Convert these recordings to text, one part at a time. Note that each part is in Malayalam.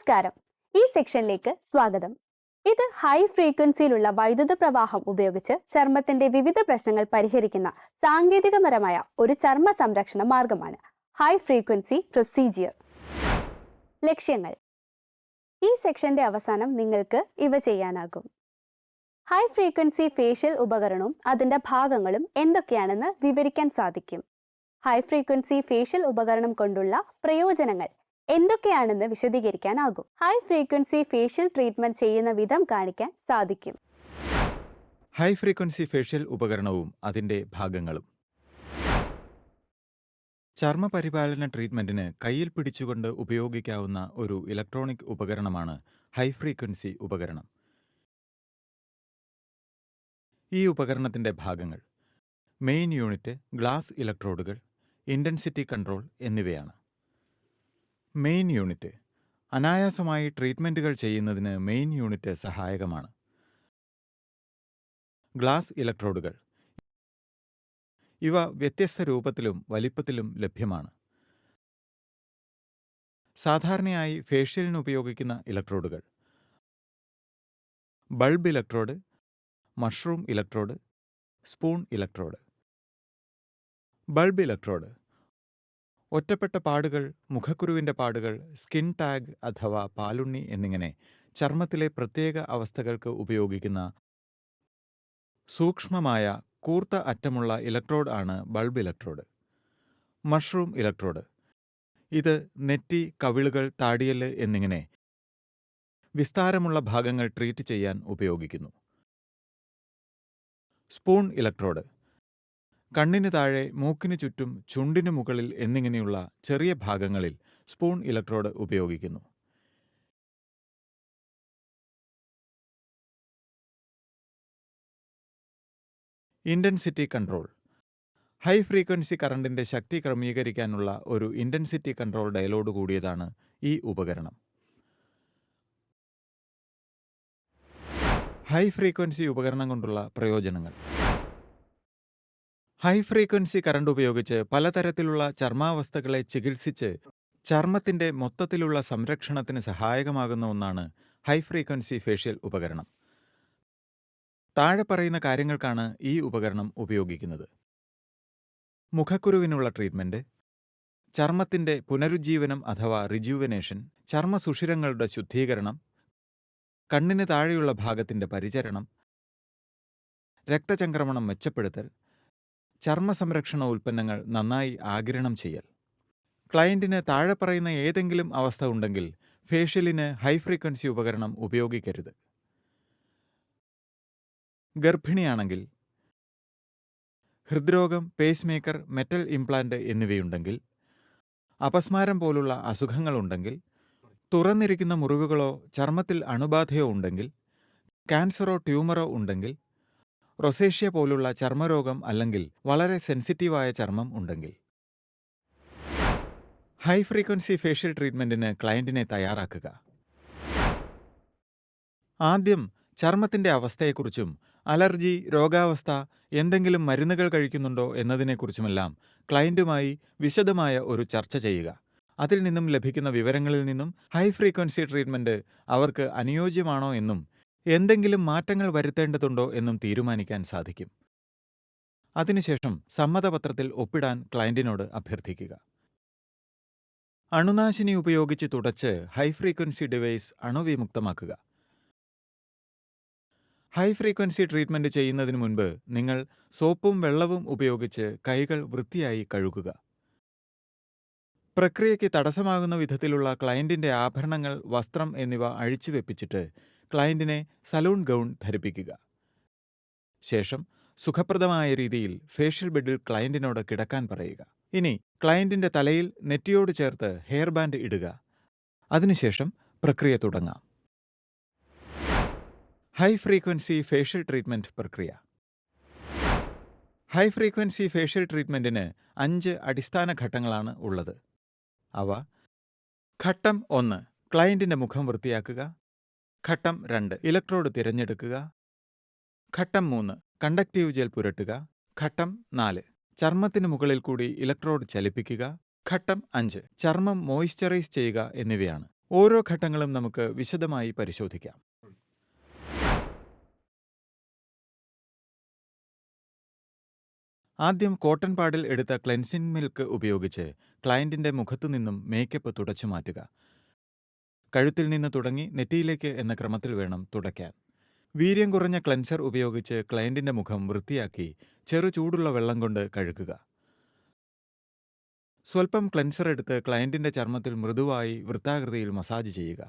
നമസ്കാരം. ഈ സെക്ഷനിലേക്ക് സ്വാഗതം. ഇത് ഹൈ ഫ്രീക്വൻസിയിലുള്ള വൈദ്യുത പ്രവാഹം ഉപയോഗിച്ച് ചർമ്മത്തിന്റെ വിവിധ പ്രശ്നങ്ങൾ പരിഹരിക്കുന്ന സാങ്കേതികപരമായ ഒരു ചർമ്മ സംരക്ഷണ മാർഗമാണ് ഹൈ ഫ്രീക്വൻസി പ്രൊസീജിയർ. ലക്ഷ്യങ്ങൾ: ഈ സെക്ഷന്റെ അവസാനം നിങ്ങൾക്ക് ഇവ ചെയ്യാനാകും. ഹൈ ഫ്രീക്വൻസി ഫേഷ്യൽ ഉപകരണവും അതിന്റെ ഭാഗങ്ങളും എന്തൊക്കെയാണെന്ന് വിവരിക്കാൻ സാധിക്കും. ഹൈ ഫ്രീക്വൻസി ഫേഷ്യൽ ഉപകരണം കൊണ്ടുള്ള പ്രയോജനങ്ങൾ എന്തൊക്കെയാണെന്ന് വിശദീകരിക്കാനാകും. ഹൈ ഫ്രീക്വൻസി ഫേഷ്യൽ ട്രീറ്റ്മെന്റ് ചെയ്യുന്ന വിധം കാണിക്കാൻ സാധിക്കും. ഹൈ ഫ്രീക്വൻസി ഫേഷ്യൽ ഉപകരണവും അതിന്റെ ഭാഗങ്ങളും. ചർമ്മപരിപാലന ട്രീറ്റ്മെന്റിന് കയ്യിൽ പിടിച്ചുകൊണ്ട് ഉപയോഗിക്കാവുന്ന ഒരു ഇലക്ട്രോണിക് ഉപകരണമാണ് ഹൈ ഫ്രീക്വൻസി ഉപകരണം. ഈ ഉപകരണത്തിന്റെ ഭാഗങ്ങൾ മെയിൻ യൂണിറ്റ്, ഗ്ലാസ് ഇലക്ട്രോഡുകൾ, ഇന്റൻസിറ്റി കൺട്രോൾ എന്നിവയാണ്. മെയിൻ യൂണിറ്റ്: അനായാസമായി ട്രീറ്റ്മെന്റുകൾ ചെയ്യുന്നതിന് മെയിൻ യൂണിറ്റ് സഹായകമാണ്. ഗ്ലാസ് ഇലക്ട്രോഡുകൾ: ഇവ വ്യത്യസ്ത രൂപത്തിലും വലിപ്പത്തിലും ലഭ്യമാണ്. സാധാരണയായി ഫേഷ്യലിന് ഉപയോഗിക്കുന്ന ഇലക്ട്രോഡുകൾ: bulb electrode, mushroom electrode, spoon electrode. Bulb electrode ഒറ്റപ്പെട്ട പാടുകൾ, മുഖക്കുരുവിന്റെ പാടുകൾ, സ്കിൻ ടാഗ് അഥവാ പാലുണ്ണി എന്നിങ്ങനെ ചർമ്മത്തിലെ പ്രത്യേക അവസ്ഥകൾക്ക് ഉപയോഗിക്കുന്ന സൂക്ഷ്മമായ കൂർത്ത അറ്റമുള്ള ഇലക്ട്രോഡ് ആണ് ബൾബ് ഇലക്ട്രോഡ്. മഷ്റൂം ഇലക്ട്രോഡ്: ഇത് നെറ്റി, കവിളുകൾ, താടിയെല്ല് എന്നിങ്ങനെ വിസ്താരമുള്ള ഭാഗങ്ങൾ ട്രീറ്റ് ചെയ്യാൻ ഉപയോഗിക്കുന്നു. സ്പൂൺ ഇലക്ട്രോഡ്: കണ്ണിന് താഴെ, മൂക്കിനു ചുറ്റും, ചുണ്ടിനു മുകളിൽ എന്നിങ്ങനെയുള്ള ചെറിയ ഭാഗങ്ങളിൽ സ്പൂൺ ഇലക്ട്രോഡ് ഉപയോഗിക്കുന്നു. ഇന്റൻസിറ്റി കൺട്രോൾ: ഹൈ ഫ്രീക്വൻസി കറണ്ടിന്റെ ശക്തി ക്രമീകരിക്കാനുള്ള ഒരു ഇന്റൻസിറ്റി കൺട്രോൾ ഡയലോഡ് കൂടിയതാണ് ഈ ഉപകരണം. ഹൈ ഫ്രീക്വൻസി ഉപകരണം കൊണ്ടുള്ള പ്രയോജനങ്ങൾ: ഹൈ ഫ്രീക്വൻസി കറണ്ട് ഉപയോഗിച്ച് പലതരത്തിലുള്ള ചർമ്മാവസ്ഥകളെ ചികിത്സിച്ച് ചർമ്മത്തിന്റെ മൊത്തത്തിലുള്ള സംരക്ഷണത്തിന് സഹായകമാകുന്ന ഒന്നാണ് ഹൈ ഫ്രീക്വൻസി ഫേഷ്യൽ ഉപകരണം. താഴെ പറയുന്ന കാര്യങ്ങൾക്കാണ് ഈ ഉപകരണം ഉപയോഗിക്കുന്നത്: മുഖക്കുരുവിനുള്ള ട്രീറ്റ്മെന്റ്, ചർമ്മത്തിന്റെ പുനരുജ്ജീവനം അഥവാ റിജുവനേഷൻ, ചർമ്മസുഷിരങ്ങളുടെ ശുദ്ധീകരണം, കണ്ണിന് താഴെയുള്ള ഭാഗത്തിന്റെ പരിചരണം, രക്തചംക്രമണം മെച്ചപ്പെടുത്തൽ, ചർമ്മ സംരക്ഷണ ഉൽപ്പന്നങ്ങൾ നന്നായി ആഗിരണം ചെയ്യൽ. ക്ലയന്റിന് താഴെ പറയുന്ന ഏതെങ്കിലും അവസ്ഥ ഉണ്ടെങ്കിൽ ഫേഷ്യലിന് ഹൈ ഫ്രീക്വൻസി ഉപകരണം ഉപയോഗിക്കരുത്. ഗർഭിണിയാണെങ്കിൽ, ഹൃദ്രോഗം, പേസ് മേക്കർ, മെറ്റൽ ഇംപ്ലാന്റ് എന്നിവയുണ്ടെങ്കിൽ, അപസ്മാരം പോലുള്ള അസുഖങ്ങളുണ്ടെങ്കിൽ, തുറന്നിരിക്കുന്ന മുറിവുകളോ ചർമ്മത്തിൽ അണുബാധയോ ഉണ്ടെങ്കിൽ, ക്യാൻസറോ ട്യൂമറോ ഉണ്ടെങ്കിൽ, റൊസേഷ്യ പോലുള്ള ചർമ്മരോഗം അല്ലെങ്കിൽ വളരെ സെൻസിറ്റീവായ ചർമ്മം ഉണ്ടെങ്കിൽ. ഹൈ ഫ്രീക്വൻസി ഫേഷ്യൽ ട്രീറ്റ്മെന്റിന് ക്ലയന്റിനെ തയ്യാറാക്കുക. ആദ്യം ചർമ്മത്തിന്റെ അവസ്ഥയെക്കുറിച്ചും അലർജി, രോഗാവസ്ഥ, എന്തെങ്കിലും മരുന്നുകൾ കഴിക്കുന്നുണ്ടോ എന്നതിനെക്കുറിച്ചുമെല്ലാം ക്ലയന്റുമായി വിശദമായ ഒരു ചർച്ച ചെയ്യുക. അതിൽ നിന്നും ലഭിക്കുന്ന വിവരങ്ങളിൽ നിന്നും ഹൈ ഫ്രീക്വൻസി ട്രീറ്റ്മെന്റ് അവർക്ക് അനുയോജ്യമാണോ എന്നും എന്തെങ്കിലും മാറ്റങ്ങൾ വരുത്തേണ്ടതുണ്ടോ എന്നും തീരുമാനിക്കാൻ സാധിക്കും. അതിനുശേഷം സമ്മതപത്രത്തിൽ ഒപ്പിടാൻ ക്ലയന്റിനോട് അഭ്യർത്ഥിക്കുക. അണുനാശിനി ഉപയോഗിച്ച് തുടച്ച് ഹൈ ഫ്രീക്വൻസി ഡിവൈസ് അണുവിമുക്തമാക്കുക. ഹൈ ഫ്രീക്വൻസി ട്രീറ്റ്മെന്റ് ചെയ്യുന്നതിന് മുൻപ് നിങ്ങൾ സോപ്പും വെള്ളവും ഉപയോഗിച്ച് കൈകൾ വൃത്തിയായി കഴുകുക. പ്രക്രിയയ്ക്ക് തടസ്സമാകുന്ന വിധത്തിലുള്ള ക്ലയന്റിന്റെ ആഭരണങ്ങൾ, വസ്ത്രം എന്നിവ അഴിച്ചുവെപ്പിച്ചിട്ട് ക്ലയന്റിനെ സലൂൺ ഗൗൺ ധരിപ്പിക്കുക. ശേഷം സുഖപ്രദമായ രീതിയിൽ ഫേഷ്യൽ ബെഡിൽ ക്ലയന്റിനോട് കിടക്കാൻ പറയുക. ഇനി ക്ലയന്റിന്റെ തലയിൽ നെറ്റിയോട് ചേർത്ത് ഹെയർ ബാൻഡ് ഇടുക. അതിനുശേഷം പ്രക്രിയ തുടങ്ങാം. ഹൈ ഫ്രീക്വൻസി ഫേഷ്യൽ ട്രീറ്റ്മെന്റ് പ്രക്രിയ. ഹൈ ഫ്രീക്വൻസി ഫേഷ്യൽ ട്രീറ്റ്മെന്റിന് 5 അടിസ്ഥാന ഘട്ടങ്ങളാണ് ഉള്ളത്. അവ: ഘട്ടം 1 ക്ലയന്റിന്റെ മുഖം വൃത്തിയാക്കുക. ഘട്ടം 2 ഇലക്ട്രോഡ് തിരഞ്ഞെടുക്കുക. ഘട്ടം 3 കണ്ടക്റ്റീവ് ജെൽ പുരട്ടുക. ഘട്ടം 4 ചർമ്മത്തിന് മുകളിൽ കൂടി ഇലക്ട്രോഡ് ചലിപ്പിക്കുക. ഘട്ടം 5 ചർമ്മം മോയ്സ്ചറൈസ് ചെയ്യുക എന്നിവയാണ്. ഓരോ ഘട്ടങ്ങളും നമുക്ക് വിശദമായി പരിശോധിക്കാം. ആദ്യം കോട്ടൺ പാഡിൽ എടുത്ത ക്ലെൻസിംഗ് മിൽക്ക് ഉപയോഗിച്ച് ക്ലയന്റിന്റെ മുഖത്തു നിന്നും മേക്കപ്പ് തുടച്ചു മാറ്റുക. കഴുത്തിൽ നിന്ന് തുടങ്ങി നെറ്റിയിലേക്ക് എന്ന ക്രമത്തിൽ വേണം തുടയ്ക്കാൻ. വീര്യം കുറഞ്ഞ ക്ലെൻസർ ഉപയോഗിച്ച് ക്ലയന്റിന്റെ മുഖം വൃത്തിയാക്കി ചെറു ചൂടുള്ള വെള്ളം കൊണ്ട് കഴുകുക. സ്വൽപ്പം ക്ലെൻസർ എടുത്ത് ക്ലയന്റിന്റെ ചർമ്മത്തിൽ മൃദുവായി വൃത്താകൃതിയിൽ മസാജ് ചെയ്യുക.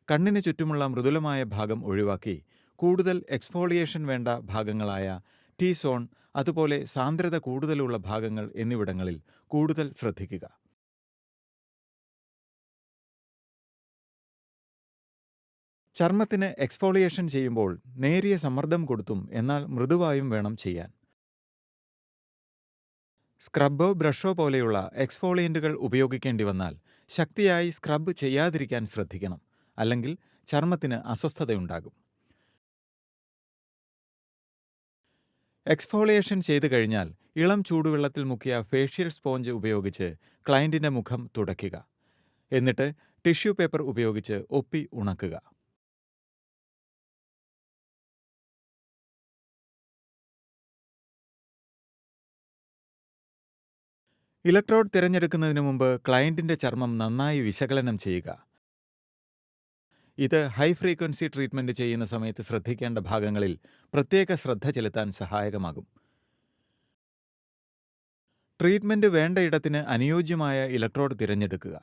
കണ്ണിന് ചുറ്റുമുള്ള മൃദുലമായ ഭാഗം ഒഴിവാക്കി കൂടുതൽ എക്സ്ഫോളിയേഷൻ വേണ്ട ഭാഗങ്ങളായ ടീ സോൺ, അതുപോലെ സാന്ദ്രത കൂടുതലുള്ള ഭാഗങ്ങൾ എന്നിവിടങ്ങളിൽ കൂടുതൽ ശ്രദ്ധിക്കുക. ചർമ്മത്തിന് എക്സ്ഫോളിയേഷൻ ചെയ്യുമ്പോൾ നേരിയ സമ്മർദ്ദം കൊടുത്തും എന്നാൽ മൃദുവായും വേണം ചെയ്യാൻ. സ്ക്രബോ ബ്രഷോ പോലെയുള്ള എക്സ്ഫോളിയന്റുകൾ ഉപയോഗിക്കേണ്ടി വന്നാൽ ശക്തിയായി സ്ക്രബ് ചെയ്യാതിരിക്കാൻ ശ്രദ്ധിക്കണം, അല്ലെങ്കിൽ ചർമ്മത്തിന് അസ്വസ്ഥതയുണ്ടാകും. എക്സ്ഫോളിയേഷൻ ചെയ്തു കഴിഞ്ഞാൽ ഇളം ചൂടുവെള്ളത്തിൽ മുക്കിയ ഫേഷ്യൽ സ്പോഞ്ച് ഉപയോഗിച്ച് ക്ലയന്റിന്റെ മുഖം തുടയ്ക്കുക. എന്നിട്ട് ടിഷ്യൂ പേപ്പർ ഉപയോഗിച്ച് ഒപ്പി ഉണക്കുക. ഇലക്ട്രോഡ് തിരഞ്ഞെടുക്കുന്നതിന് മുമ്പ് ക്ലയന്റിന്റെ ചർമ്മം നന്നായി വിശകലനം ചെയ്യുക. ഇത് ഹൈ ഫ്രീക്വൻസി ട്രീറ്റ്മെന്റ് ചെയ്യുന്ന സമയത്ത് ശ്രദ്ധിക്കേണ്ട ഭാഗങ്ങളിൽ പ്രത്യേക ശ്രദ്ധ ചെലുത്താൻ സഹായകമാകും. ട്രീറ്റ്മെന്റ് വേണ്ട ഇടത്തിന് അനുയോജ്യമായ ഇലക്ട്രോഡ് തിരഞ്ഞെടുക്കുക.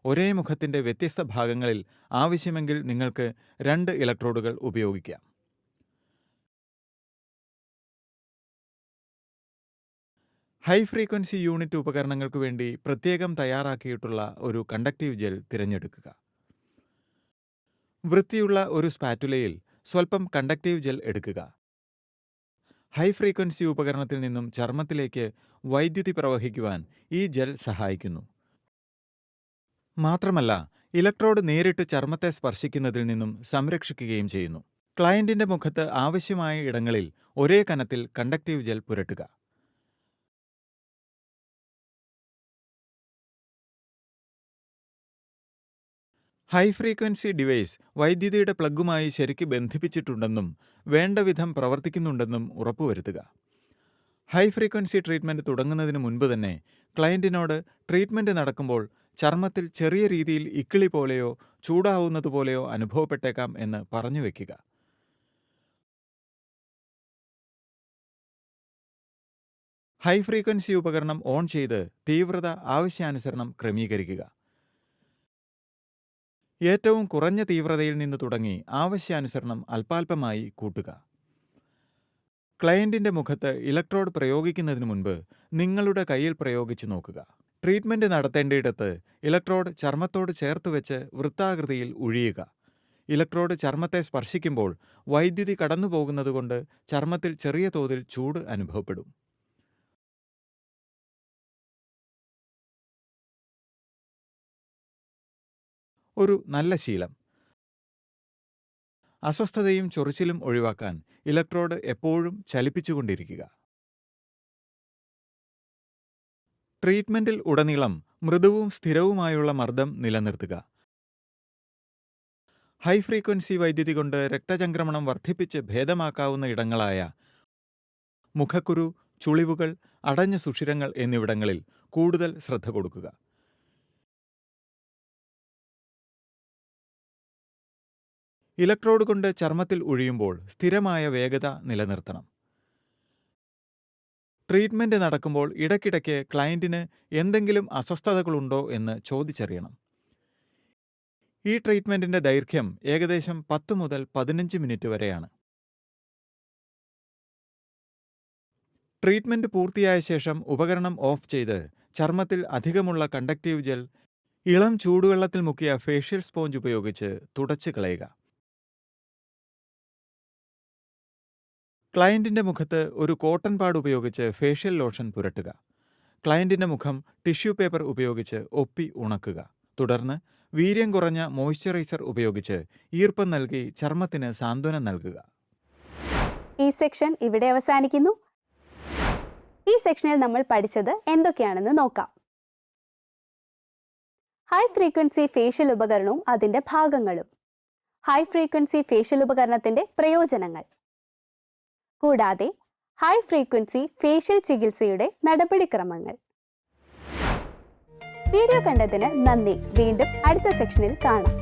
ഒരേ മുഖത്തിന്റെ വ്യത്യസ്ത ഭാഗങ്ങളിൽ ആവശ്യമെങ്കിൽ നിങ്ങൾക്ക് 2 ഇലക്ട്രോഡുകൾ ഉപയോഗിക്കാം. ഹൈ ഫ്രീക്വൻസി യൂണിറ്റ് ഉപകരണങ്ങൾക്ക് വേണ്ടി പ്രത്യേകം തയ്യാറാക്കിയിട്ടുള്ള ഒരു കണ്ടക്റ്റീവ് ജെൽ തിരഞ്ഞെടുക്കുക. വൃത്തിയുള്ള ഒരു സ്പാറ്റുലയിൽ സ്വൽപ്പം കണ്ടക്റ്റീവ് ജെൽ എടുക്കുക. ഹൈ ഫ്രീക്വൻസി ഉപകരണത്തിൽ നിന്നും ചർമ്മത്തിലേക്ക് വൈദ്യുതി പ്രവഹിക്കുവാൻ ഈ ജെൽ സഹായിക്കുന്നു. മാത്രമല്ല, ഇലക്ട്രോഡ് നേരിട്ട് ചർമ്മത്തെ സ്പർശിക്കുന്നതിൽ നിന്നും സംരക്ഷിക്കുകയും ചെയ്യുന്നു. ക്ലയന്റിന്റെ മുഖത്ത് ആവശ്യമായ ഇടങ്ങളിൽ ഒരേ കനത്തിൽ കണ്ടക്റ്റീവ് ജെൽ പുരട്ടുക. ഹൈ ഫ്രീക്വൻസി ഡിവൈസ് വൈദ്യുതിയുടെ പ്ലഗുമായി ശരിക്ക് ബന്ധിപ്പിച്ചിട്ടുണ്ടെന്നും വേണ്ട വിധം പ്രവർത്തിക്കുന്നുണ്ടെന്നും ഉറപ്പുവരുത്തുക. ഹൈ ഫ്രീക്വൻസി ട്രീറ്റ്മെന്റ് തുടങ്ങുന്നതിന് മുൻപ് തന്നെ ക്ലയന്റിനോട് ട്രീറ്റ്മെന്റ് നടക്കുമ്പോൾ ചർമ്മത്തിൽ ചെറിയ രീതിയിൽ ഇക്കിളി പോലെയോ ചൂടാവുന്നതുപോലെയോ അനുഭവപ്പെട്ടേക്കാം എന്ന് പറഞ്ഞു വെക്കുക. ഹൈ ഫ്രീക്വൻസി ഉപകരണം ഓൺ ചെയ്ത് തീവ്രത ആവശ്യാനുസരണം ക്രമീകരിക്കുക. ഏറ്റവും കുറഞ്ഞ തീവ്രതയിൽ നിന്ന് തുടങ്ങി ആവശ്യാനുസരണം അല്പാൽപമായി കൂട്ടുക. ക്ലയന്റിന്റെ മുഖത്ത് ഇലക്ട്രോഡ് പ്രയോഗിക്കുന്നതിന് മുൻപ് നിങ്ങളുടെ കയ്യിൽ പ്രയോഗിച്ചു നോക്കുക. ട്രീറ്റ്മെന്റ് നടത്തേണ്ടിയിടത്ത് ഇലക്ട്രോഡ് ചർമ്മത്തോട് ചേർത്ത് വെച്ച് വൃത്താകൃതിയിൽ ഉഴിയുക. ഇലക്ട്രോഡ് ചർമ്മത്തെ സ്പർശിക്കുമ്പോൾ വൈദ്യുതി കടന്നുപോകുന്നതുകൊണ്ട് ചർമ്മത്തിൽ ചെറിയ തോതിൽ ചൂട് അനുഭവപ്പെടും. ഒരു നല്ല ശീലം. അസ്വസ്ഥതയും ചൊറിച്ചിലും ഒഴിവാക്കാൻ ഇലക്ട്രോഡ് എപ്പോഴും ചലിപ്പിച്ചുകൊണ്ടിരിക്കുക. ട്രീറ്റ്മെന്റിൽ ഉടനീളം മൃദുവും സ്ഥിരവുമായുള്ള മർദ്ദം നിലനിർത്തുക. ഹൈ ഫ്രീക്വൻസി വൈദ്യുതി കൊണ്ട് രക്തചംക്രമണം വർദ്ധിപ്പിച്ച് ഭേദമാക്കാവുന്ന ഇടങ്ങളായ മുഖക്കുരു, ചുളിവുകൾ, അടഞ്ഞ സുഷിരങ്ങൾ എന്നിവിടങ്ങളിൽ കൂടുതൽ ശ്രദ്ധ കൊടുക്കുക. ഇലക്ട്രോഡ് കൊണ്ട് ചർമ്മത്തിൽ ഉഴിയുമ്പോൾ സ്ഥിരമായ വേഗത നിലനിർത്തണം. ട്രീറ്റ്മെന്റ് നടക്കുമ്പോൾ ഇടയ്ക്കിടയ്ക്ക് ക്ലയന്റിന് എന്തെങ്കിലും അസ്വസ്ഥതകളുണ്ടോ എന്ന് ചോദിച്ചറിയണം. ഈ ട്രീറ്റ്മെന്റിന്റെ ദൈർഘ്യം ഏകദേശം 10 മുതൽ 15 മിനിറ്റ് വരെയാണ്. ട്രീറ്റ്മെന്റ് പൂർത്തിയായ ശേഷം ഉപകരണം ഓഫ് ചെയ്ത് ചർമ്മത്തിൽ അധികമുള്ള കണ്ടക്റ്റീവ് ജെൽ ഇളം ചൂടുവെള്ളത്തിൽ മുക്കിയ ഫേഷ്യൽ സ്പോഞ്ച് ഉപയോഗിച്ച് തുടച്ചു കളയുക. ക്ലയന്റിന്റെ മുഖത്ത് ഒരു കോട്ടൺ പാഡ് ഉപയോഗിച്ച് ഫേഷ്യൽ ലോഷൻ പുരട്ടുക. ക്ലയന്റിന്റെ മുഖം ടിഷ്യൂ പേപ്പർ ഉപയോഗിച്ച് ഒപ്പി ഉണക്കുക. തുടർന്ന് വീര്യം കുറഞ്ഞ മോയ്സ്ചറൈസർ ഉപയോഗിച്ച് ഈർപ്പം നൽകി ചർമ്മത്തിന് സാന്ത്വനം നൽകുക. ഈ സെക്ഷൻ ഇവിടെ അവസാനിക്കുന്നു. ഈ സെക്ഷനിൽ നമ്മൾ പഠിച്ചത് എന്തൊക്കെയാണെന്ന് നോക്കാം. ഹൈ ഫ്രീക്വൻസി ഫേഷ്യൽ ഉപകരണവും അതിൻ്റെ ഭാഗങ്ങളും, ഹൈ ഫ്രീക്വൻസി ഫേഷ്യൽ ഉപകരണത്തിൻ്റെ പ്രയോജനങ്ങൾ, കൂടാതെ ഹൈ ഫ്രീക്വൻസി ഫേഷ്യൽ ചികിത്സയുടെ നടപടിക്രമങ്ങൾ. വീഡിയോ കണ്ടതിന് നന്ദി. വീണ്ടും അടുത്ത സെക്ഷനിൽ കാണാം.